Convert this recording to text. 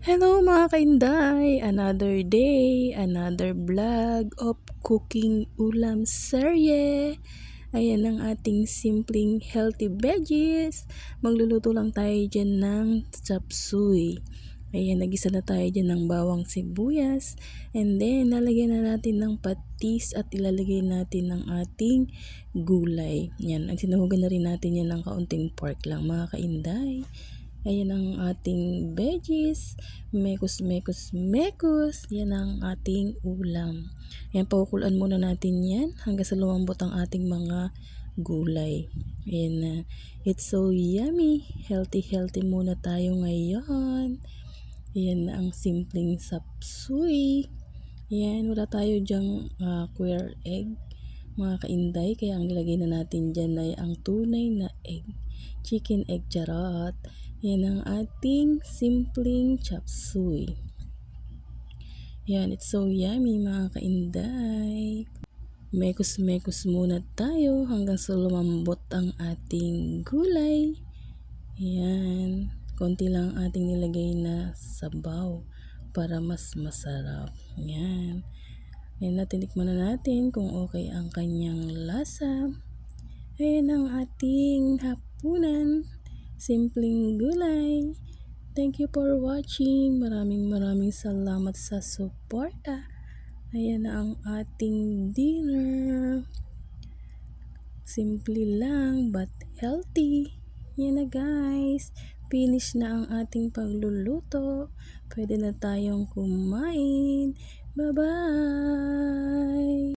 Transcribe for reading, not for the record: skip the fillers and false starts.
Hello mga kainday! Another day, another vlog of cooking ulam serye. Ayan ang ating simpleng healthy veggies. Magluluto lang tayo dyan ng chop suey. Ayan, nagisa na tayo dyan ng bawang sibuyas. And then, lalagyan na natin ng patis at ilalagay natin ng ating gulay. Yan, ang sinuhugan na rin natin yan ng kaunting pork lang mga kainday. Ayan ang ating veggies. Mekos, mekos, mekos. Yan ang ating ulam. Ayan, pakukulan muna natin yan hanggang sa lumambot ang ating mga gulay. Ayan na. It's so yummy. Healthy, healthy muna tayo ngayon. Ayan na ang simpleng sapsuy. Ayan, wala tayo dyang quail egg mga kainday. Kaya ang nilagay na natin dyan ay ang tunay na egg. Chicken egg charot. Yan ang ating simpleng chop suey. Yan, it's so yummy mga kainday. Mekos-mekos muna tayo hanggang sa lumambot ang ating gulay. Yan, konti lang ating nilagay na sabaw para mas masarap. Yan. Yan, tinikman na natin kung okay ang kanyang lasa. Ayan ang ating hapunan. Simpleng gulay. Thank you for watching. Maraming salamat sa suporta. Ayan na ang ating dinner. Simple lang but healthy. Yan na guys. Finish na ang ating pagluluto. Pwede na tayong kumain. Bye-bye!